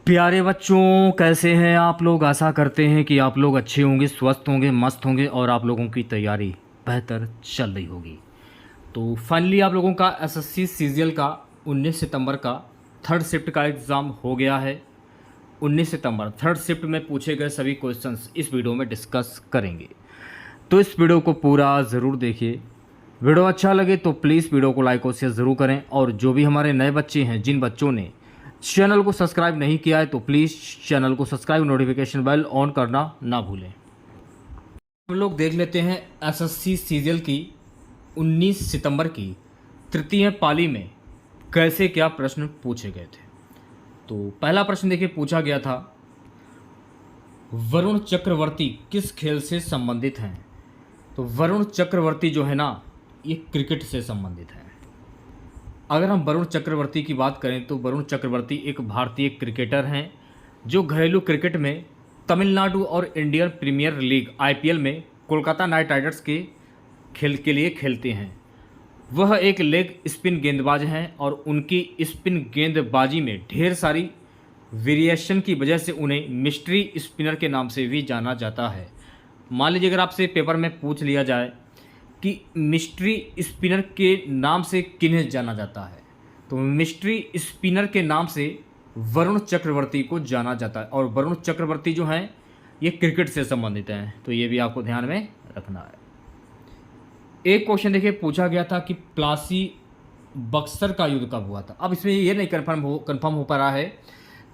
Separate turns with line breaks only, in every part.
प्यारे बच्चों, कैसे हैं आप लोग। आशा करते हैं कि आप लोग अच्छे होंगे, स्वस्थ होंगे, मस्त होंगे और आप लोगों की तैयारी बेहतर चल रही होगी। तो फाइनली आप लोगों का एसएससी सीजीएल का 19 सितंबर का थर्ड शिफ्ट का एग्ज़ाम हो गया है। 19 सितंबर थर्ड शिफ्ट में पूछे गए सभी क्वेश्चंस इस वीडियो में डिस्कस करेंगे, तो इस वीडियो को पूरा ज़रूर देखिए। वीडियो अच्छा लगे तो प्लीज़ वीडियो को लाइक और शेयर ज़रूर करें, और जो भी हमारे नए बच्चे हैं, जिन बच्चों ने चैनल को सब्सक्राइब नहीं किया है, तो प्लीज़ चैनल को सब्सक्राइब, नोटिफिकेशन बेल ऑन करना ना भूलें। हम लोग देख लेते हैं एसएससी सीजीएल की 19 सितंबर की तृतीय पाली में कैसे क्या प्रश्न पूछे गए थे। तो पहला प्रश्न देखिए, पूछा गया था वरुण चक्रवर्ती किस खेल से संबंधित हैं। तो वरुण चक्रवर्ती जो है ना, ये क्रिकेट से संबंधित है। अगर हम वरुण चक्रवर्ती की बात करें तो वरुण चक्रवर्ती एक भारतीय क्रिकेटर हैं जो घरेलू क्रिकेट में तमिलनाडु और इंडियन प्रीमियर लीग आईपीएल में कोलकाता नाइट राइडर्स के खेल के लिए खेलते हैं। वह एक लेग स्पिन गेंदबाज हैं और उनकी स्पिन गेंदबाजी में ढेर सारी वेरिएशन की वजह से उन्हें मिस्ट्री स्पिनर के नाम से भी जाना जाता है। मान लीजिए अगर आपसे पेपर में पूछ लिया जाए कि मिस्ट्री स्पिनर के नाम से किन्हें जाना जाता है, तो मिस्ट्री स्पिनर के नाम से वरुण चक्रवर्ती को जाना जाता है। और वरुण चक्रवर्ती जो हैं ये क्रिकेट से संबंधित हैं, तो ये भी आपको ध्यान में रखना है। एक क्वेश्चन देखिए, पूछा गया था कि प्लासी बक्सर का युद्ध कब हुआ था। अब इसमें ये नहीं कन्फर्म हो पा रहा है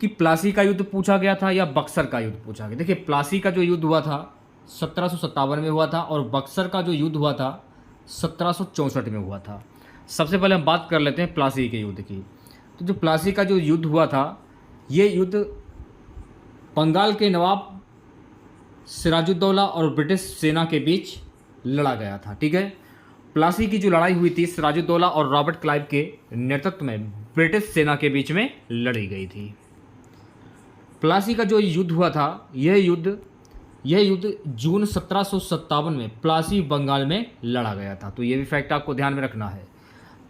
कि प्लासी का युद्ध पूछा गया था या बक्सर का युद्ध पूछा गया। देखिए, प्लासी का जो युद्ध हुआ था 1757 में हुआ था और बक्सर का जो युद्ध हुआ था 1764 में हुआ था। सबसे पहले हम बात कर लेते हैं प्लासी के युद्ध की। तो जो प्लासी का जो युद्ध हुआ था, ये युद्ध बंगाल के नवाब सिराजुद्दौला और ब्रिटिश सेना के बीच लड़ा गया था। ठीक है, प्लासी की जो लड़ाई हुई थी सिराजुद्दौला और रॉबर्ट क्लाइव के नेतृत्व में ब्रिटिश सेना के बीच में लड़ी गई थी। प्लासी का जो युद्ध हुआ था, यह युद्ध जून 1757 में प्लासी बंगाल में लड़ा गया था। तो ये भी फैक्ट आपको ध्यान में रखना है।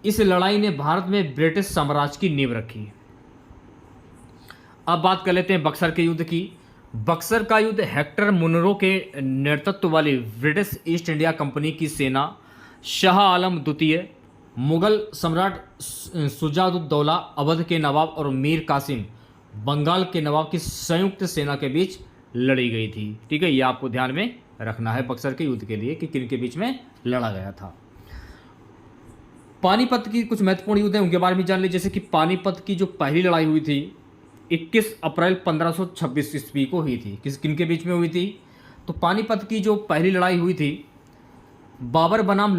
इस लड़ाई ने भारत में ब्रिटिश साम्राज्य की नींव रखी। अब बात कर लेते हैं बक्सर के युद्ध की। बक्सर का युद्ध हेक्टर मुनरो के नेतृत्व वाली ब्रिटिश ईस्ट इंडिया कंपनी की सेना शाह आलम द्वितीय, मुगल सम्राट शुजाउद्दौला अवध के नवाब और मीर कासिम बंगाल के नवाब की संयुक्त सेना के बीच लड़ी गई थी। ठीक है, ये आपको ध्यान में रखना है बक्सर के युद्ध के लिए कि किन के बीच में लड़ा गया था। पानीपत की कुछ महत्वपूर्ण युद्ध है, उनके बारे में जान लीजिए। जैसे कि पानीपत की जो पहली लड़ाई हुई थी 21 अप्रैल 1526 ईस्वी को हुई थी। किन के बीच में हुई थी? तो पानीपत की जो पहली लड़ाई हुई थी बाबर बनाम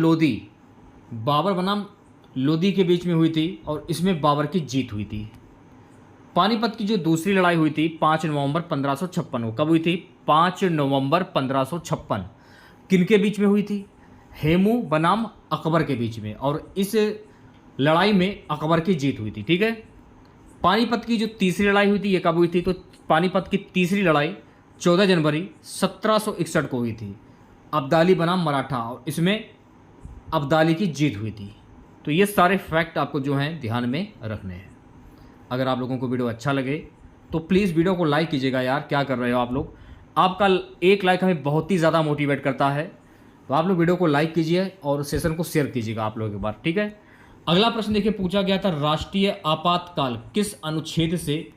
लोदी के बीच में हुई थी और इसमें बाबर की जीत हुई थी। पानीपत की जो दूसरी लड़ाई हुई थी 5 नवंबर 1556 को, कब हुई थी? 5 नवंबर 1556। किन के बीच में हुई थी? हेमू बनाम अकबर के बीच में, और इस लड़ाई में अकबर की जीत हुई थी। ठीक है, पानीपत की जो तीसरी लड़ाई हुई थी ये कब हुई थी? तो पानीपत की तीसरी लड़ाई 14 जनवरी 1761 को हुई थी, अब्दाली बनाम मराठा, और इसमें अब्दाली की जीत हुई थी। तो ये सारे फैक्ट आपको जो हैं ध्यान में रखने हैं। अगर आप लोगों को वीडियो अच्छा लगे तो प्लीज़ वीडियो को लाइक कीजिएगा। यार क्या कर रहे हो आप लोग, आपका एक लाइक हमें बहुत ही ज़्यादा मोटिवेट करता है। तो आप लोग वीडियो को लाइक कीजिए और सेशन को शेयर कीजिएगा आप लोगों के बाद। ठीक है, अगला प्रश्न देखिए, पूछा गया था राष्ट्रीय आपातकाल किस अनुच्छेद से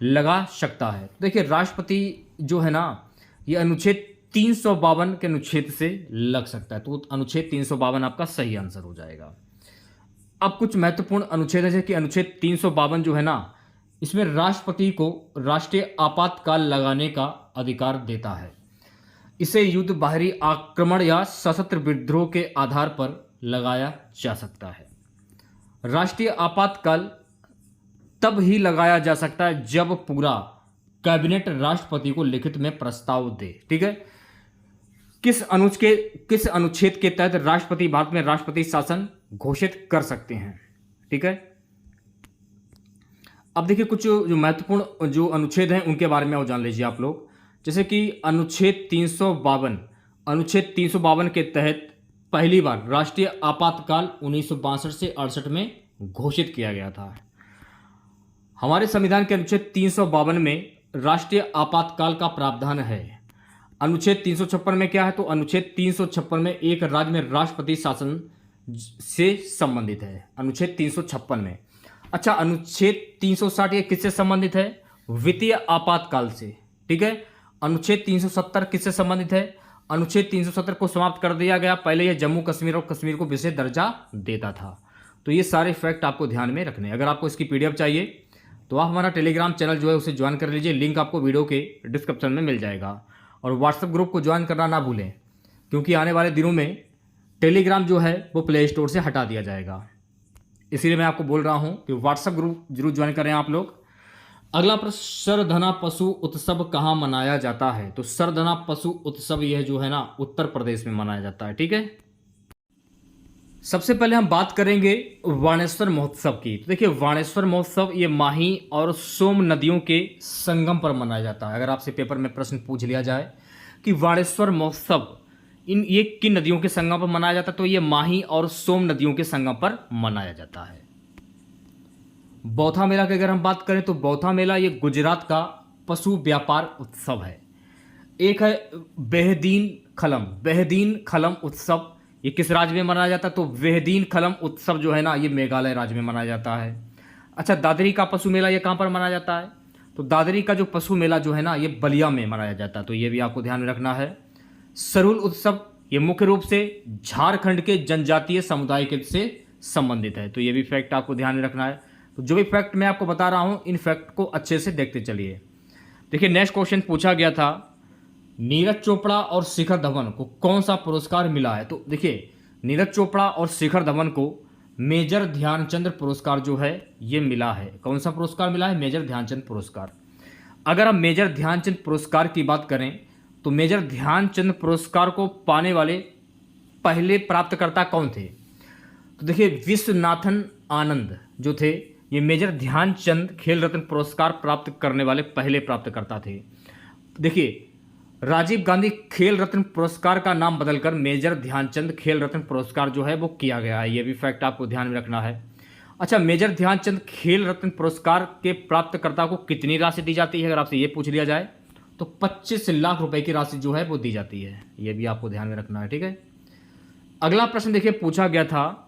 लगा सकता है। देखिए, राष्ट्रपति जो है ना, ये अनुच्छेद 352 के अनुच्छेद से लग सकता है। तो अनुच्छेद 352 आपका सही आंसर हो जाएगा। अब कुछ महत्वपूर्ण अनुच्छेद है, जैसे कि अनुच्छेद 352 जो है ना, इसमें राष्ट्रपति को राष्ट्रीय आपातकाल लगाने का अधिकार देता है। इसे युद्ध, बाहरी आक्रमण या सशस्त्र विद्रोह के आधार पर लगाया जा सकता है। राष्ट्रीय आपातकाल तब ही लगाया जा सकता है जब पूरा कैबिनेट राष्ट्रपति को लिखित में प्रस्ताव दे। ठीक है, किस अनुच्छेद के तहत राष्ट्रपति भारत में राष्ट्रपति शासन घोषित कर सकते हैं। ठीक है, अब देखिए कुछ जो महत्वपूर्ण जो अनुच्छेद हैं उनके बारे में और जान लीजिए आप लोग। जैसे कि अनुच्छेद 352 के तहत पहली बार राष्ट्रीय आपातकाल 1962 से 68 में घोषित किया गया था। हमारे संविधान के अनुच्छेद 352 में राष्ट्रीय आपातकाल का प्रावधान है। अनुच्छेद 356 में क्या है? तो अनुच्छेद 356 में एक राज्य में राष्ट्रपति शासन से संबंधित है, अनुच्छेद 356 में। अच्छा, अनुच्छेद 360 ये किससे संबंधित है? वित्तीय आपातकाल से। ठीक है। अनुच्छेद 370 किससे संबंधित है? अनुच्छेद 370 को समाप्त कर दिया गया। पहले यह जम्मू कश्मीर और कश्मीर को विशेष दर्जा देता था। तो ये सारे फैक्ट आपको ध्यान में रखने हैं। अगर आपको इसकी पीडीएफ चाहिए तो आप हमारा टेलीग्राम चैनल जो है उसे ज्वाइन कर लीजिए, लिंक आपको वीडियो के डिस्क्रिप्शन में मिल जाएगा। और व्हाट्सएप ग्रुप को ज्वाइन करना ना भूलें, क्योंकि आने वाले दिनों में टेलीग्राम जो है वो प्ले स्टोर से हटा दिया जाएगा। इसीलिए मैं आपको बोल रहा हूँ कि व्हाट्सएप ग्रुप जरूर ज्वाइन करें आप लोग। अगला प्रश्न, सरधना पशु उत्सव कहाँ मनाया जाता है? तो सरधना पशु उत्सव यह जो है ना उत्तर प्रदेश में मनाया जाता है। ठीक है। सबसे पहले हम बात करेंगे वाणेश्वर महोत्सव की। तो देखिए, वाणेश्वर महोत्सव ये माही और सोम नदियों के संगम पर मनाया जाता है। अगर आपसे पेपर में प्रश्न पूछ लिया जाए कि वाणेश्वर महोत्सव ये किन नदियों के संगम पर मनाया जाता है, तो ये माही और सोम नदियों के संगम पर मनाया जाता है। बौथा मेला की अगर हम बात करें तो बौथा मेला ये गुजरात का पशु व्यापार उत्सव है। एक है बेहदीन खलम उत्सव, ये किस राज्य में मनाया जाता है? तो बेहदीन खलम उत्सव जो है ना ये मेघालय राज्य में मनाया जाता है। अच्छा, दादरी का पशु मेला ये कहाँ पर मनाया जाता है? तो दादरी का जो पशु मेला जो है ना ये बलिया में मनाया जाता है। तो ये भी आपको ध्यान में रखना है। सरुल उत्सव ये मुख्य रूप से झारखंड के जनजातीय समुदाय के से संबंधित है। तो ये भी फैक्ट आपको ध्यान में रखना है। तो जो भी फैक्ट मैं आपको बता रहा हूँ इन फैक्ट को अच्छे से देखते चलिए। देखिए, नेक्स्ट क्वेश्चन पूछा गया था, नीरज चोपड़ा और शिखर धवन को कौन सा पुरस्कार मिला है? तो देखिए, नीरज चोपड़ा और शिखर धवन को मेजर ध्यानचंद पुरस्कार जो है ये मिला है। कौन सा पुरस्कार मिला है? मेजर ध्यानचंद पुरस्कार। अगर हम मेजर ध्यानचंद पुरस्कार की बात करें तो मेजर ध्यानचंद पुरस्कार को पाने वाले पहले प्राप्तकर्ता कौन थे? तो देखिए, विश्वनाथन आनंद जो थे ये मेजर ध्यानचंद खेल रत्न पुरस्कार प्राप्त करने वाले पहले प्राप्तकर्ता थे। देखिए, राजीव गांधी खेल रत्न पुरस्कार का नाम बदलकर मेजर ध्यानचंद खेल रत्न पुरस्कार जो है वो किया गया है। ये भी फैक्ट आपको ध्यान में रखना है। अच्छा, मेजर ध्यानचंद खेल रत्न पुरस्कार के प्राप्तकर्ता को कितनी राशि दी जाती है? अगर आपसे ये पूछ लिया जाए तो 25 लाख रुपए की राशि जो है वो दी जाती है। ये भी आपको ध्यान में रखना है। ठीक है। अगला प्रश्न देखिए, पूछा गया था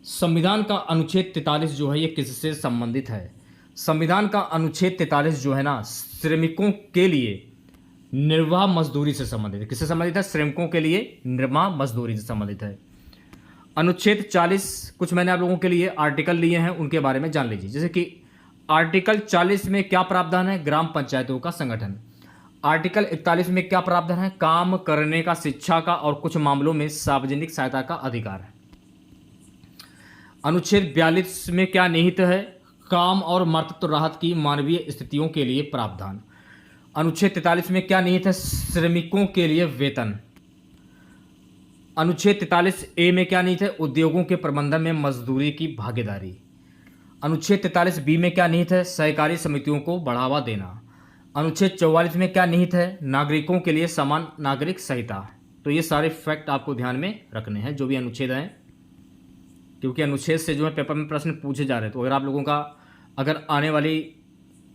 संविधान का अनुच्छेद 43 जो है ये किससे संबंधित है? संविधान का अनुच्छेद 43 जो है ना श्रमिकों के लिए निर्वाह मजदूरी से संबंधित है। किससे संबंधित है? श्रमिकों के लिए निर्वाह मजदूरी से संबंधित है। अनुच्छेद 40 कुछ मैंने आप लोगों के लिए आर्टिकल लिए हैं, उनके बारे में जान लीजिए। जैसे कि आर्टिकल 40 में क्या प्रावधान है? ग्राम पंचायतों का संगठन। आर्टिकल 41 में क्या प्रावधान है? काम करने का, शिक्षा का और कुछ मामलों में सार्वजनिक सहायता का अधिकार है। अनुच्छेद 42 में क्या निहित है? काम और मातृत्व राहत की मानवीय स्थितियों के लिए प्रावधान। अनुच्छेद 43 में क्या निहित है? श्रमिकों के लिए वेतन। अनुच्छेद 43 ए में क्या निहित है? उद्योगों के प्रबंधन में मजदूरी की भागीदारी। अनुच्छेद 43 बी में क्या निहित है? सहकारी समितियों को बढ़ावा देना। अनुच्छेद 44 में क्या निहित है? नागरिकों के लिए समान नागरिक संहिता। तो ये सारे फैक्ट आपको ध्यान में रखने हैं जो भी अनुच्छेद हैं, क्योंकि अनुच्छेद से जो है पेपर में प्रश्न पूछे जा रहे हैं। तो अगर आप लोगों का अगर आने वाली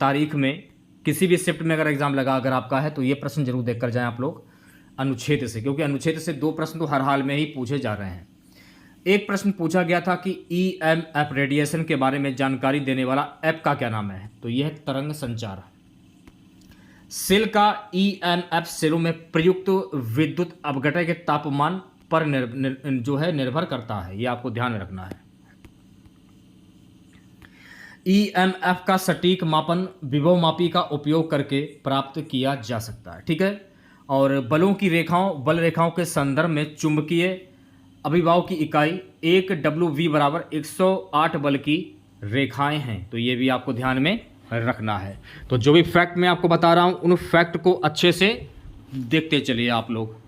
तारीख में किसी भी शिफ्ट में अगर एग्जाम लगा अगर आपका है तो ये प्रश्न जरूर देख कर जाएं आप लोग अनुच्छेद से, क्योंकि अनुच्छेद से 2 प्रश्न तो हर हाल में ही पूछे जा रहे हैं। एक प्रश्न पूछा गया था कि EMF रेडिएशन के बारे में जानकारी देने वाला ऐप का क्या नाम है? तो यह है तरंग संचार। सेल का EMF सेलों में प्रयुक्त विद्युत अपघटन के तापमान पर जो है निर्भर करता है। ये आपको ध्यान में रखना है। EMF का सटीक मापन विभवमापी का उपयोग करके प्राप्त किया जा सकता है। ठीक है। और बलों की रेखाओं, बल रेखाओं के संदर्भ में चुंबकीय अभिभाव की इकाई 1 WV बराबर 108 बल की रेखाएं हैं। तो ये भी आपको ध्यान में रखना है। तो जो भी फैक्ट मैं आपको बता रहा हूँ उन फैक्ट को अच्छे से देखते चलिए आप लोग।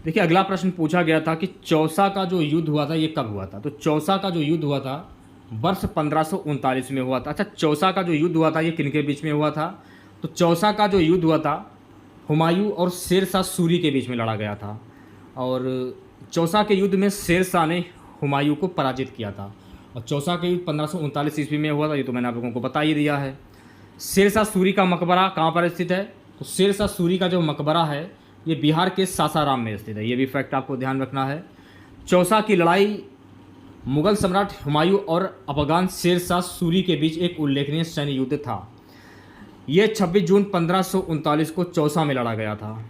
देखिए, अगला प्रश्न पूछा गया था कि चौसा का जो युद्ध हुआ था ये कब हुआ था? तो चौसा का जो युद्ध हुआ था वर्ष 1539 में हुआ था। अच्छा, चौसा का जो युद्ध हुआ था ये किनके बीच में हुआ था? तो चौसा का जो युद्ध हुआ था हुमायूं और शेर शाह सूरी के बीच में लड़ा गया था। और चौसा के युद्ध में शेर शाह ने हुमायूं को पराजित किया था। और चौसा का युद्ध 1539 ईस्वी में हुआ था, ये तो मैंने आप लोगों को बता ही दिया है। शेरशाह सूरी का मकबरा कहाँ पर स्थित है? तो शेरशाह सूरी का जो मकबरा है ये बिहार के सासाराम में स्थित है, ये भी फैक्ट आपको ध्यान रखना है। चौसा की लड़ाई मुगल सम्राट हुमायूं और अफगान शेरशाह सूरी के बीच एक उल्लेखनीय सैन्य युद्ध था। यह 26 जून 1539 को चौसा में लड़ा गया था।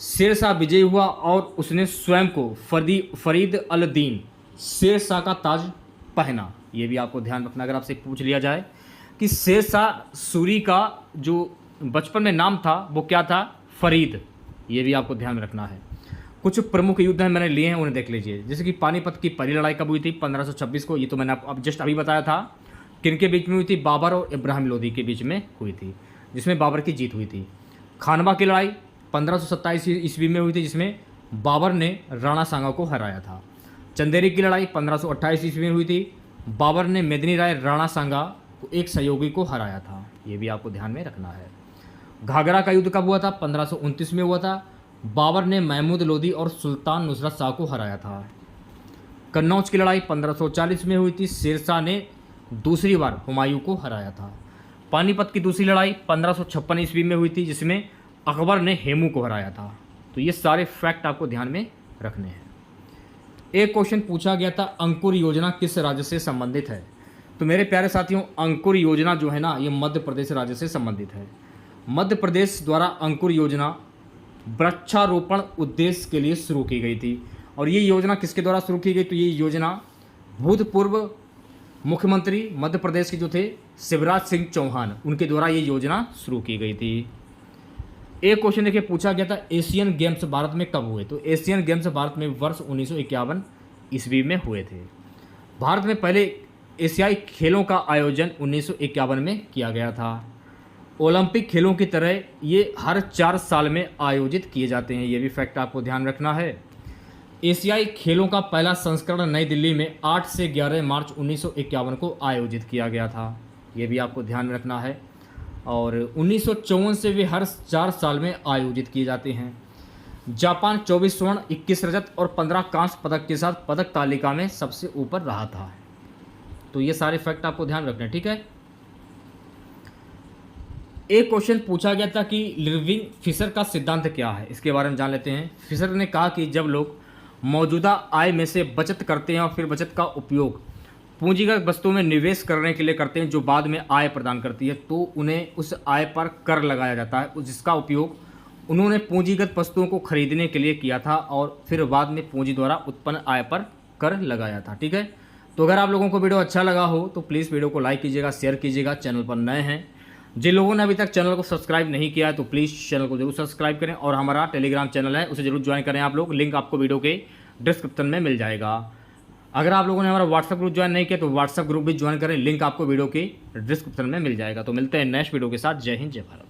शेरशाह विजयी हुआ और उसने स्वयं को फरीद अल दीन शेरशाह का ताज पहना। ये भी आपको ध्यान रखना, अगर आपसे पूछ लिया जाए कि शेरशाह सूरी का जो बचपन में नाम था वो क्या था? फरीद। ये भी आपको ध्यान रखना है। कुछ प्रमुख युद्ध हैं मैंने लिए हैं, उन्हें देख लीजिए। जैसे कि पानीपत की पहली लड़ाई कब हुई थी? 1526 को, ये तो मैंने आपको अब जस्ट अभी बताया था। किनके बीच में हुई थी? बाबर और इब्राहिम लोदी के बीच में हुई थी, जिसमें बाबर की जीत हुई थी। खानवा की लड़ाई 1527 ईस्वी में हुई थी, जिसमें बाबर ने राणा सांगा को हराया था। चंदेरी की लड़ाई 1528 ईस्वी में हुई थी। बाबर ने मेदिनी राय राणा सांगा को एक सहयोगी को हराया था, ये भी आपको ध्यान में रखना है। घाघरा का युद्ध कब हुआ था? 1529 में हुआ था। बाबर ने महमूद लोदी और सुल्तान नुसरत शाह को हराया था। कन्नौज की लड़ाई 1540 में हुई थी। शेरशाह ने दूसरी बार हुमायूं को हराया था। पानीपत की दूसरी लड़ाई 1556 ईस्वी में हुई थी, जिसमें अकबर ने हेमू को हराया था। तो ये सारे फैक्ट आपको ध्यान में रखने हैं। एक क्वेश्चन पूछा गया था, अंकुर योजना किस राज्य से संबंधित है? तो मेरे प्यारे साथियों, अंकुर योजना जो है ना, ये मध्य प्रदेश राज्य से संबंधित है। मध्य प्रदेश द्वारा अंकुर योजना वृक्षारोपण उद्देश्य के लिए शुरू की गई थी। और ये योजना किसके द्वारा शुरू की गई? तो ये योजना भूतपूर्व मुख्यमंत्री मध्य प्रदेश के जो थे शिवराज सिंह चौहान, उनके द्वारा ये योजना शुरू की गई थी। एक क्वेश्चन देखिए पूछा गया था, एशियन गेम्स भारत में कब हुए? तो एशियन गेम्स भारत में वर्ष 1951 ईस्वी में हुए थे। भारत में पहले एशियाई खेलों का आयोजन 1951 में किया गया था। ओलंपिक खेलों की तरह ये हर 4 साल में आयोजित किए जाते हैं, ये भी फैक्ट आपको ध्यान रखना है। एशियाई खेलों का पहला संस्करण नई दिल्ली में 8 से 11 मार्च 1951 को आयोजित किया गया था, ये भी आपको ध्यान रखना है। और 1954 से वे हर 4 साल में आयोजित किए जाते हैं। जापान 24 स्वर्ण, 21 रजत और 15 कांस्य पदक के साथ पदक तालिका में सबसे ऊपर रहा था। तो ये सारे फैक्ट आपको ध्यान रखने, ठीक है। एक क्वेश्चन पूछा गया था कि लिविंग फिशर का सिद्धांत क्या है, इसके बारे में जान लेते हैं। फिशर ने कहा कि जब लोग मौजूदा आय में से बचत करते हैं और फिर बचत का उपयोग पूंजीगत वस्तुओं में निवेश करने के लिए करते हैं जो बाद में आय प्रदान करती है, तो उन्हें उस आय पर कर लगाया जाता है, जिसका उपयोग उन्होंने पूंजीगत वस्तुओं को खरीदने के लिए किया था और फिर बाद में पूंजी द्वारा उत्पन्न आय पर कर लगाया था, ठीक है। तो अगर आप लोगों को वीडियो अच्छा लगा हो तो प्लीज़ वीडियो को लाइक कीजिएगा, शेयर कीजिएगा। चैनल पर नए हैं, जिन लोगों ने अभी तक चैनल को सब्सक्राइब नहीं किया है तो प्लीज़ चैनल को जरूर सब्सक्राइब करें और हमारा टेलीग्राम चैनल है उसे जरूर ज्वाइन करें आप लोग, लिंक आपको वीडियो के डिस्क्रिप्शन में मिल जाएगा। अगर आप लोगों ने हमारा व्हाट्सएप ग्रुप ज्वाइन नहीं किया तो व्हाट्सएप ग्रुप भी ज्वाइन करें, लिंक आपको वीडियो के डिस्क्रिप्शन में मिल जाएगा। तो मिलते हैं नेक्स्ट वीडियो के साथ। जय हिंद, जय भारत।